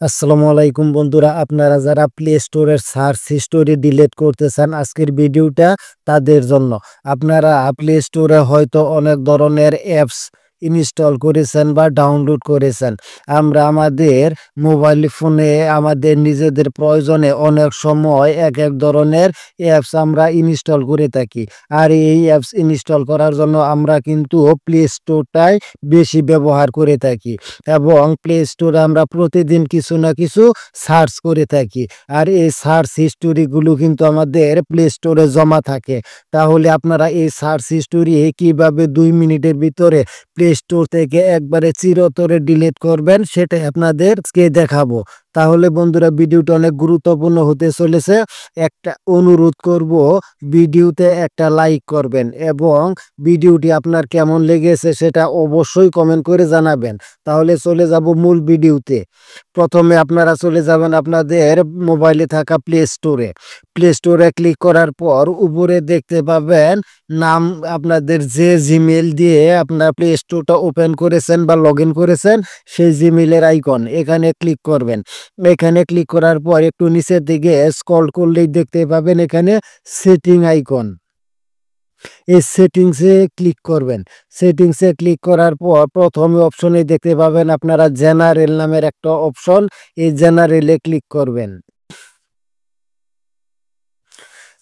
আসসালামু আলাইকুম বন্ধুরা, আপনারা যারা প্লে স্টোরের সার্চ হিস্টোরি ডিলিট করতে চান, আজকের ভিডিওটা তাদের জন্য। আপনারা প্লে স্টোরে হয়তো অনেক ধরনের অ্যাপস ইনস্টল করেছেন বা ডাউনলোড করেছেন। আমরা আমাদের মোবাইল ফোনে আমাদের নিজেদের প্রয়োজনে অনেক সময় এক এক ধরনের অ্যাপস আমরা ইনস্টল করে থাকি। আর এই অ্যাপস ইনস্টল করার জন্য আমরা কিন্তু প্লে স্টোরটাই বেশি ব্যবহার করে থাকি এবং প্লে স্টোরে আমরা প্রতিদিন কিছু না কিছু সার্চ করে থাকি। আর এই সার্চ হিস্টোরিগুলো কিন্তু আমাদের প্লে স্টোরে জমা থাকে। তাহলে আপনারা এই সার্চ হিস্টোরি কিভাবে 2 মিনিটের ভিতরে প্লে স্টোর থেকে একবারে চিরতরে ডিলিট করবেন সেটাই আপনাদেরকে দেখাবো। তাহলে বন্ধুরা, ভিডিওটা অনেক গুরুত্বপূর্ণ হতে চলেছে। একটা অনুরোধ করব, ভিডিওতে একটা লাইক করবেন এবং ভিডিওটি আপনার কেমন লেগেছে সেটা অবশ্যই কমেন্ট করে জানাবেন। তাহলে চলে যাব মূল ভিডিওতে। প্রথমে আপনারা চলে যাবেন আপনাদের মোবাইলে থাকা প্লে স্টোরে। প্লে স্টোরে ক্লিক করার পর উপরে দেখতে পাবেন নাম, আপনাদের যে জিমেল দিয়ে আপনার প্লে স্টোরটা ওপেন করেছেন বা লগ ইন করেছেন সেই জিমেলের আইকন, এখানে ক্লিক করবেন। এখানে ক্লিক করার পর একটু নিচের দিকে স্ক্রল করলেই দেখতে পাবেন এখানে সেটিং আইকন। এই সেটিংসে ক্লিক করবেন। সেটিংসে ক্লিক করার পর প্রথমে অপশনে দেখতে পাবেন আপনারা জেনারেল নামের একটা অপশন, এই জেনারেলে ক্লিক করবেন।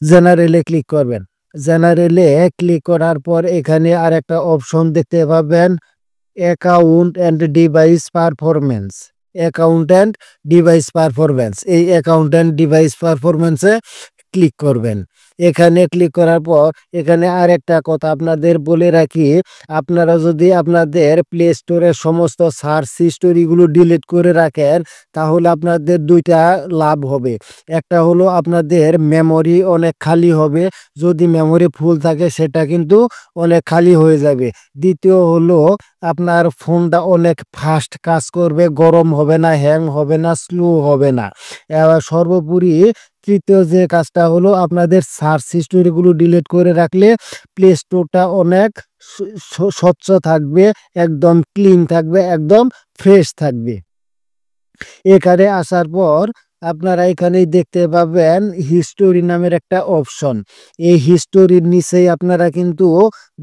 জেনারেলে ক্লিক করবেন। জেনারেলে ক্লিক করার পর এখানে আর একটা অপশন দেখতে পাবেন account and device performance. Account and device performance, এই অ্যাকাউন্ট অ্যান্ড ডিভাইস পারফরম্যান্সে ক্লিক করবেন। এখানে ক্লিক করার পর এখানে আরেকটা কথা আপনাদের বলে রাখি, আপনারা যদি আপনাদের প্লে স্টোরের সমস্ত সার্চ হিস্টোরিগুলো ডিলিট করে রাখেন তাহলে আপনাদের দুইটা লাভ হবে। একটা হলো আপনাদের মেমোরি অনেক খালি হবে, যদি মেমোরি ফুল থাকে সেটা কিন্তু অনেক খালি হয়ে যাবে। দ্বিতীয় হলো আপনার ফোনটা অনেক ফাস্ট কাজ করবে, গরম হবে না, হ্যাং হবে না, স্লো হবে না। এবার সর্বোপরি তৃতীয় যে কাজটা হলো আপনাদের সার্চ হিস্টোরিগুলো ডিলিট করে রাখলে প্লে স্টোরটা অনেক স্বচ্ছ থাকবে, একদম ক্লিন থাকবে, একদম ফ্রেশ থাকবে। এখানে আসার পর আপনারা এখানেই দেখতে পাবেন হিস্টোরি নামের একটা অপশন। এই হিস্টোরির নিচেই আপনারা কিন্তু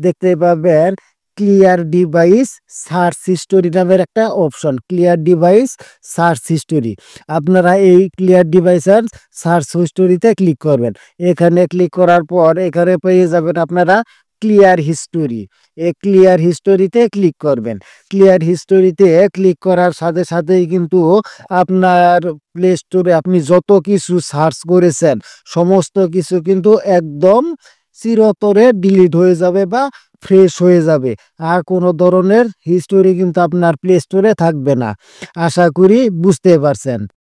দেখতে পাবেন ক্লিয়ার ডিভাইস সার্চ হিস্টোরি নামের একটা option, clear device search history. আপনারা এই ক্লিয়ার ডিভাইস আর সার্চ হিস্টোরিতে ক্লিক করবেন। এখানে ক্লিক করার পর এখানে পেয়ে যাবেন আপনারা ক্লিয়ার হিস্টোরি। এই ক্লিয়ার হিস্টোরিতে ক্লিক করবেন। ক্লিয়ার হিস্টোরিতে ক্লিক করার সাথে সাথেই কিন্তু আপনার প্লে স্টোরে আপনি যত কিছু সার্চ করেছেন সমস্ত কিছু কিন্তু একদম চিরতরে ডিলিট হয়ে যাবে বা ফ্রেশ হয়ে যাবে। আর কোনো ধরনের হিস্টোরি কিন্তু আপনার প্লে স্টোরে থাকবে না। আশা করি বুঝতে পারছেন।